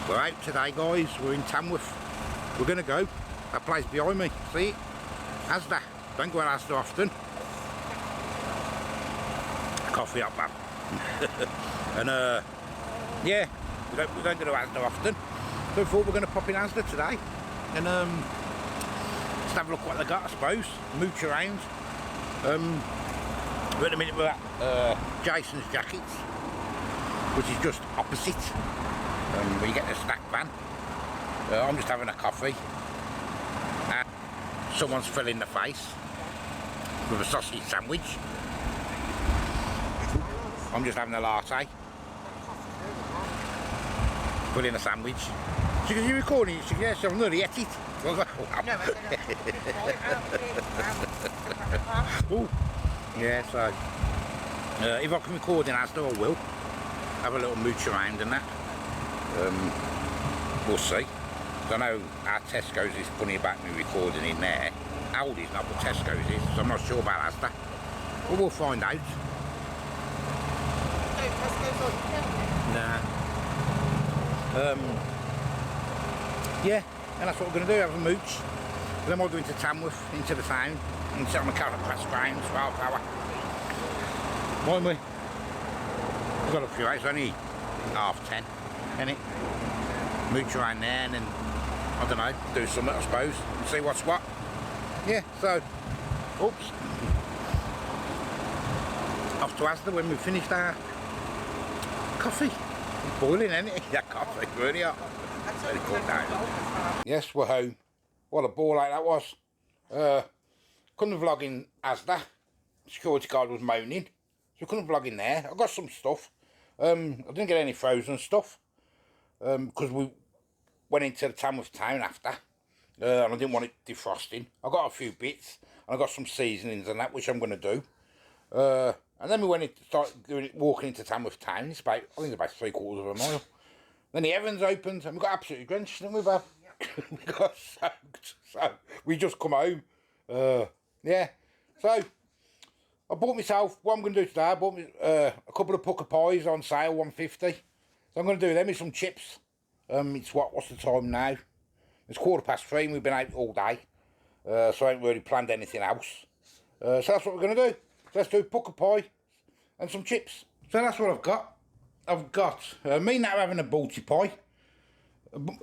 We're out today, guys. We're in Tamworth. We're going to go. That place behind me. See it? Asda. Don't go to Asda often. Coffee up, man. And yeah, we don't go to Asda often. So I thought we're going to pop in Asda today and just have a look what they got, I suppose. Mooch around. We're at the minute we're at Jason's Jackets, which is just opposite. Where you get the snack van. I'm just having a coffee. And someone's filling the face with a sausage sandwich. I'm just having a latte. Filling a sandwich. She goes, "Are you recording?" She goes, "Yes, I've nearly ate it." Oh, yeah, so if I can record in Asda, I will have a little mooch around and that. We'll see. I know our Tesco's is funny about me recording in there. Aldi's not, but Tesco's is, so I'm not sure about Asda. But we'll find out. Nah. Yeah, and that's what we're going to do, have a mooch. And then we'll go into Tamworth, into the town, and sit on the car at past grounds for half hour. Won't we? We've got a few hours, only 10:30, isn't it? Mooch around there and then, I don't know, do something I suppose, and see what's what. Yeah, so, oops. Off to Asda when we've finished our coffee. It's boiling, isn't it? That coffee, really hot. Very cool down. Yes, we're home. What a ball like that was. Couldn't vlog in Asda. Security guard was moaning, so we couldn't vlog in there. I got some stuff. I didn't get any frozen stuff because we went into the Tamworth town after, and I didn't want it defrosting. I got a few bits, and I got some seasonings and that, which I'm going to do. And then we went in to start walking into Tamworth town. It's about, I think it's about 3/4 of a mile. Then the heavens opened, and we got absolutely drenched, didn't we, Bob? Yep. We got soaked, so we just come home. Yeah, so I bought myself, what I'm going to do today, I bought me a couple of Pukka Pies on sale, $1.50. So I'm going to do them with some chips. It's what's the time now? It's 3:15 and we've been out all day. So I haven't really planned anything else. So that's what we're going to do. So let's do Pukka Pie and some chips. So that's what I've got. I've got, me now having a balti pie,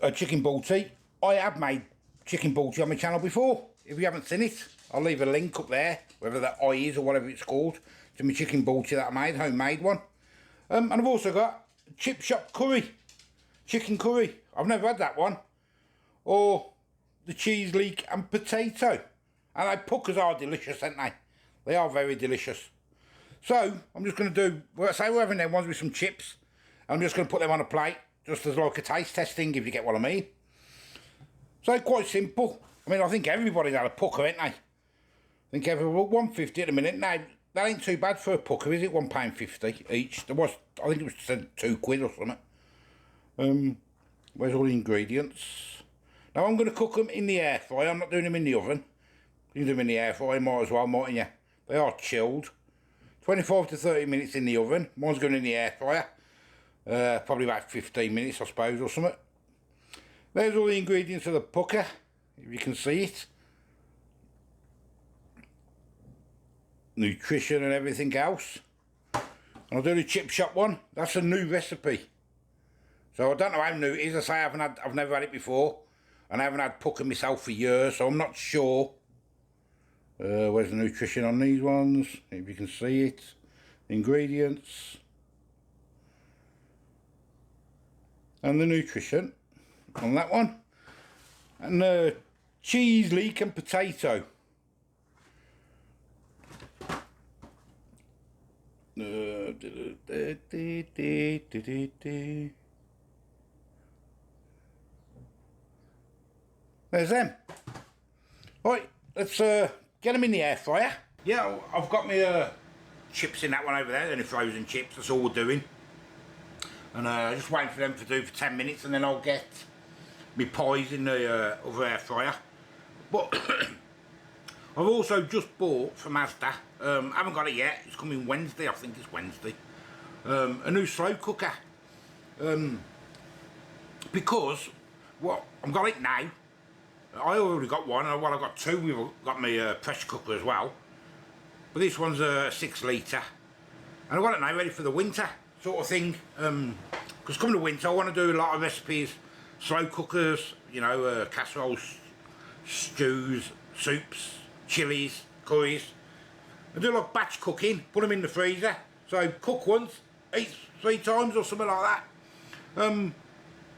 a chicken balti. I have made chicken balti on my channel before. If you haven't seen it, I'll leave a link up there, whether that I is or whatever it's called, to my chicken balti that I made, homemade one. And I've also got chip shop curry, chicken curry. I've never had that one. Or the cheese leek and potato. And like Pukkas are delicious, aren't they? They are very delicious. So I'm just going to do, well, say we're having them ones with some chips. I'm just going to put them on a plate, just as like a taste testing, if you get what I mean. So quite simple. I mean, I think everybody's had a Pukka, ain't they? I think everyone, $1.50 at the minute. Now, that ain't too bad for a Pukka, is it? £1.50 each. There was, I think it was £2 or something. Where's all the ingredients? Now I'm going to cook them in the air fryer. I'm not doing them in the oven. You can do them in the air fryer, might as well, mightn't you? They are chilled. 25 to 30 minutes in the oven. Mine's going in the air fryer. Probably about 15 minutes, I suppose, or something. There's all the ingredients of the Pukka, if you can see it. Nutrition and everything else. And I'll do the chip shop one. That's a new recipe. So I don't know how new it is. I say I've never had it before. And I haven't had Pukka myself for years, so I'm not sure. Where's the nutrition on these ones? If you can see it. Ingredients. And the nutrition on that one. And the cheese leek and potato. There's them. Right, let's get them in the air fryer. Yeah, I've got my chips in that one over there, any frozen chips, that's all we're doing. And just waiting for them to do for 10 minutes and then I'll get my pies in the other air fryer. But I've also just bought from Asda, I haven't got it yet, it's coming Wednesday, I think it's Wednesday, a new slow cooker. because what I've got it now. I already got one. Well, I've got two. We've got my pressure cooker as well. But this one's a 6 litre, and I've got it now ready for the winter sort of thing. Because coming to winter, I want to do a lot of recipes, slow cookers, you know, casseroles, stews, soups, chilies, curries. I do like batch cooking, put them in the freezer. So cook once, eat 3 times or something like that.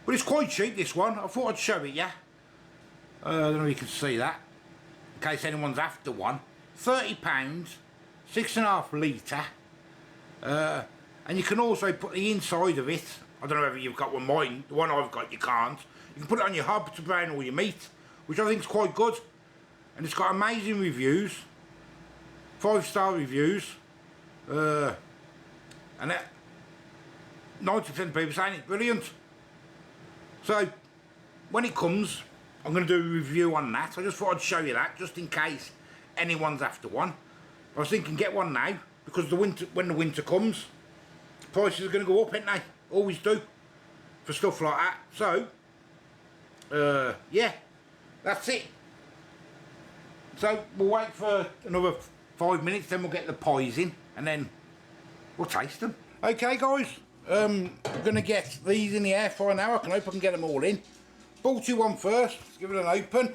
But it's quite cheap, this one. I thought I'd show it, yeah. I don't know if you can see that, in case anyone's after one. £30, 6.5 litre. And you can also put the inside of it. I don't know whether you've got one. Mine, the one I've got, you can't. You can put it on your hob to brown all your meat, which I think is quite good. And it's got amazing reviews, 5-star reviews, and 90% of people saying it's brilliant. So when it comes, I'm going to do a review on that. I just thought I'd show you that, just in case anyone's after one. I was thinking get one now, because when the winter comes, prices are going to go up, ain't they? Always do, for stuff like that. So yeah, that's it. So we'll wait for another 5 minutes, then we'll get the pies in, and then we'll taste them. Okay guys, I'm going to get these in the air fryer now. I hope I can get them all in. Balti one first, let's give it an open.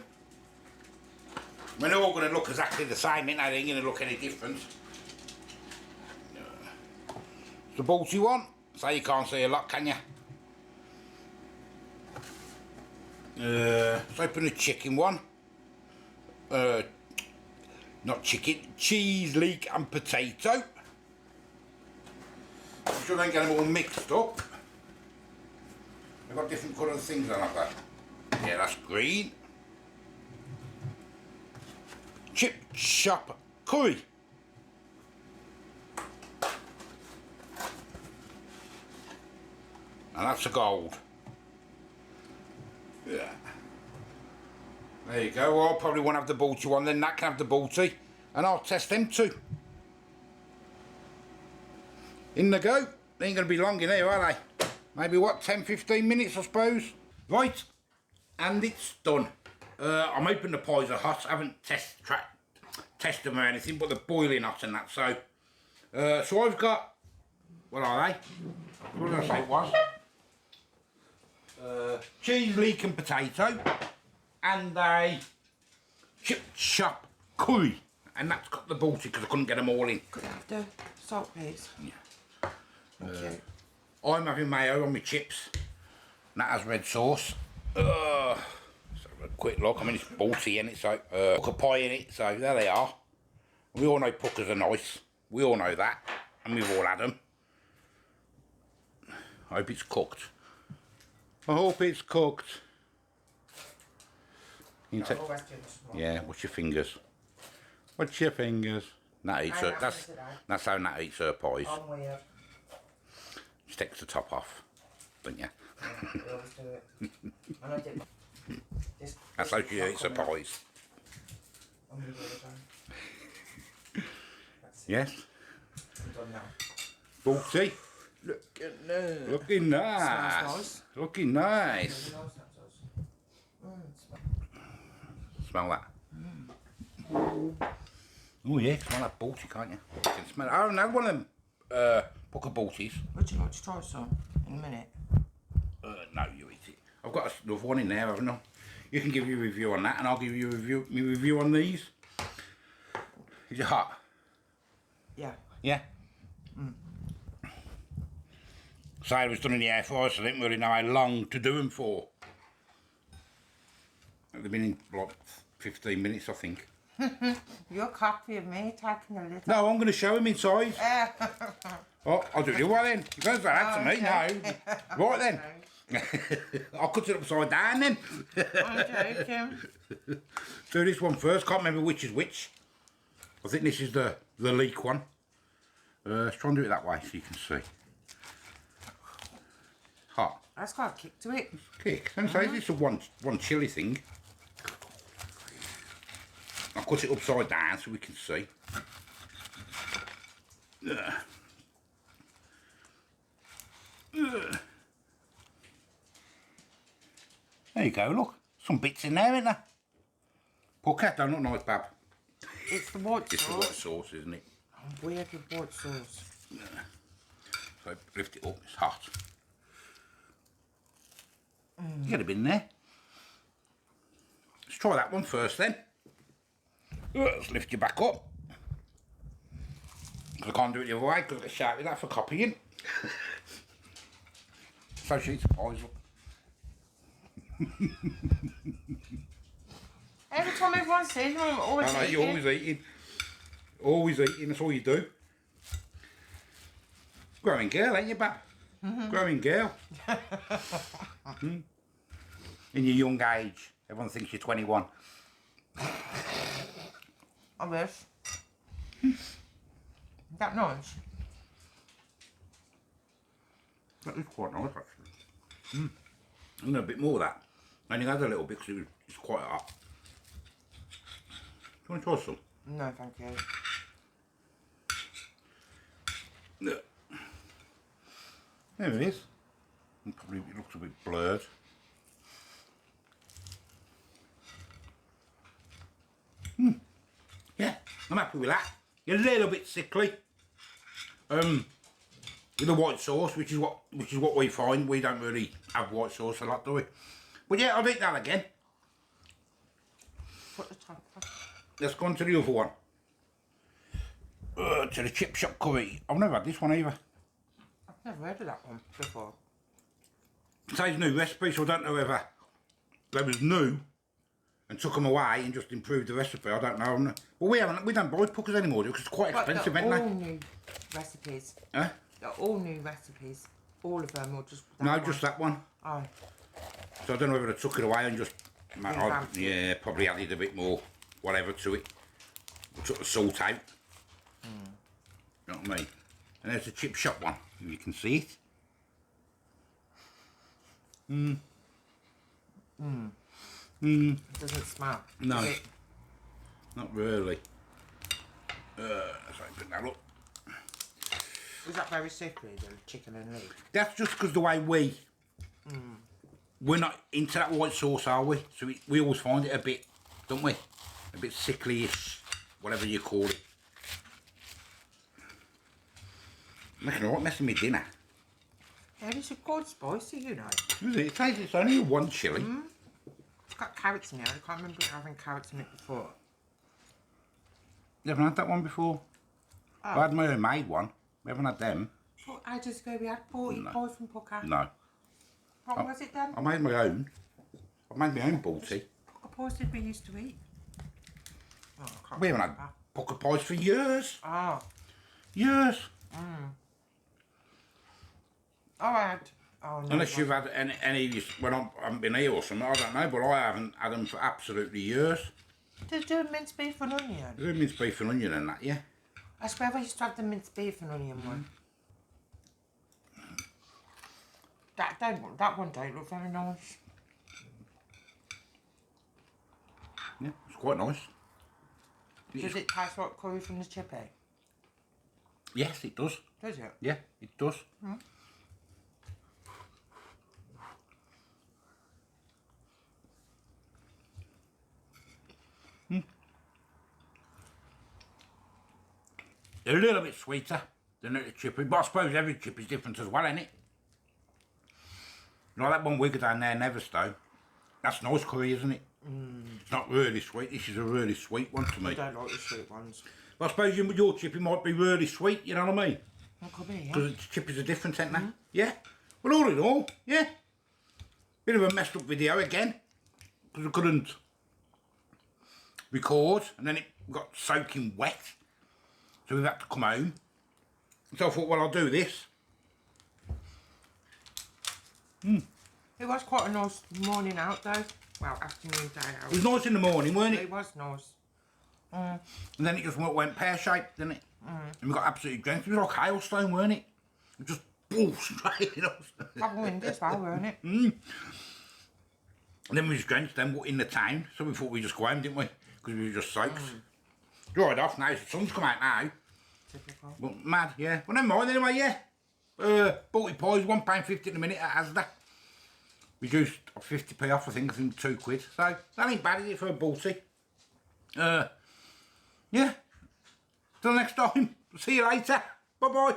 They're all going to look exactly the same, ain't they? They ain't going to look any different. It's the Balti one, so you can't see a lot, can you? Let's open the chicken one. Not chicken, cheese, leek and potato. I'm sure I don't get them all mixed up. They've got different coloured things on that. Yeah, that's green. Chip shop curry. And that's a gold. Yeah. There you go. Well, I'll probably won't have the Balti one, then that can have the Balti, and I'll test them too. In they go. They ain't going to be long in here, are they? Maybe what, 10-15 minutes I suppose. Right, and it's done. I'm hoping the pies are hot. I haven't tested them or anything, but they're boiling hot and that. So I've got, what are they? What did I say it was? Cheese, leek and potato, and a chip shop curry, and that's got the Balti because I couldn't get them all in. Could I have the salt, please? Yeah. I'm having mayo on my chips, and that has red sauce. So a quick look. I mean, it's Balti in it, so Pukka pie in it. So there they are. We all know Pukkas are nice. We all know that, and we've all had them. I hope it's cooked. I hope it's cooked. You take, yeah, watch your fingers. Watch your fingers. Nat eats her, that's how Nat eats her pies. I'm weird. She takes the top off, don't you? Yeah, we always do it. And I did. That's how she eats her pies. I'm going to do it again. Yes? I'm done now. Balti. Looking nice. Looking nice. Smells nice. Looking nice. Really nice, that does. Smell that. Oh yeah, smell that Balti, can't you? You can smell it. I haven't had one of them Pukka Baltis. Would you like to try some in a minute? No, you eat it. I've got another one in there, haven't I? You can give your review on that, and I'll give you a review on these. Is it hot? Yeah. Yeah? So I was done in the air fryer, so I didn't really know how long to do them for. They've been in like 15 minutes, I think. You're cocky of me taking a little. No, I'm going to show him inside. Oh, I'll do it. Well then, you don't say that to me, no. Right then. I'll cut it upside down then. I'm joking. Do this one first. Can't remember which is which. I think this is the leek one. Let's try and do it that way so you can see. Hot. That's got a kick to it. Kick. And say this is one chilli thing. I'll cut it upside down so we can see. There you go, look. Some bits in there, isn't there? Pukka, don't look nice, Bab. It's the white sauce. It's the white sauce, isn't it? I'm weird with white sauce. Yeah. So lift it up, it's hot. Get a bit in there. Let's try that one first then. Let's lift you back up. Because I can't do it the other way because I get shouted with that for copying. So sheets of pies, look. Every time everyone sees me, I'm always eating. You're always eating. Always eating, that's all you do. Growing girl, ain't you, Bab? Growing girl. In your young age, everyone thinks you're 21. I wish. Is that nice? That is quite nice, actually. I'm going a bit more of that. I only had a little bit because it's quite hot. Do you want to try some? No, thank you. No. There it is. And probably it looks a bit blurred. Yeah, I'm happy with that. You're a little bit sickly. With the white sauce, which is what we find. We don't really have white sauce a lot, do we? But yeah, I'll eat that again. Put the top on. Let's go on to the other one. To the chip shop curry. I've never had this one either. I've never heard of that one before. It says new recipe, so I don't know whether they was new and took them away and just improved the recipe. I don't know. But we don't buy Pukkas anymore because it's quite expensive, they're isn't all they? new recipes. Huh? They're all new recipes. All of them, or just that No, one? just that one. Oh. So I don't know whether they took it away and just Revamped it. yeah, probably added a bit more whatever to it. We took the salt out. You know what I mean? And there's the chip shop one, if you can see it. It doesn't smell. No. Does it? Not really. Let's open that up. Was that very sickly, the chicken and leek? That's just because the way we're not into that white sauce, are we? So we always find it a bit, don't we? A bit sickly-ish, whatever you call it. Making a right mess of me dinner. Yeah, it's quite spicy, you know. Is it? It says it's only one chilli. It's got carrots in it. I can't remember having carrots in it before. You haven't had that one before? Oh. I had my own made one. We haven't had them. Thought ages ago we had 40 pies from Pukka. No. What was it then? I made my own. I made my own balti. Pukka pies did we used to eat? Oh, I can't We haven't had remember. Pukka pies for years. Oh. Years. Oh, I had. Oh, no. Unless you've had any of you, when I haven't been here or something, I don't know, but I haven't had them for absolutely years. Did you do minced beef and onion? There's minced beef and onion and that, yeah. I swear I used to have the minced beef and onion one. That one don't look very nice. Yeah, it's quite nice. Does it taste like curry from the chippy? Yes, it does. Does it? Yeah, it does. They're a little bit sweeter than the chippy, but I suppose every chip is different as well, ain't it? Like that one we got down there, Neverstone. That's nice curry, isn't it? It's not really sweet. This is a really sweet one to me. I don't like the sweet ones. Well, I suppose your chippy might be really sweet, you know what I mean? That could be, yeah. Because the chippies are different, ain't they? Yeah. Well, all in all, yeah. Bit of a messed up video again. Because I couldn't record. And then it got soaking wet. So we've had to come home. So I thought, well, I'll do this. It was quite a nice morning out though. Well, afternoon, day out. It was nice in the morning, weren't it? It was nice. And then it just went pear-shaped, didn't it? And we got absolutely drenched. It was like hailstone, weren't it? It just straight in us. Proper wind as well, weren't it? And then we was drenched then in the town, so we thought we'd just go home, didn't we? Because we were just soaked. Dried off now, the sun's come out now. Typical. But mad, yeah. Well, never mind anyway, yeah. 40 pies, £1.50 in a minute at Asda. reduced 50p off, I think £2. So that ain't bad, is it, for a balti? Yeah. Till next time. See you later. Bye bye.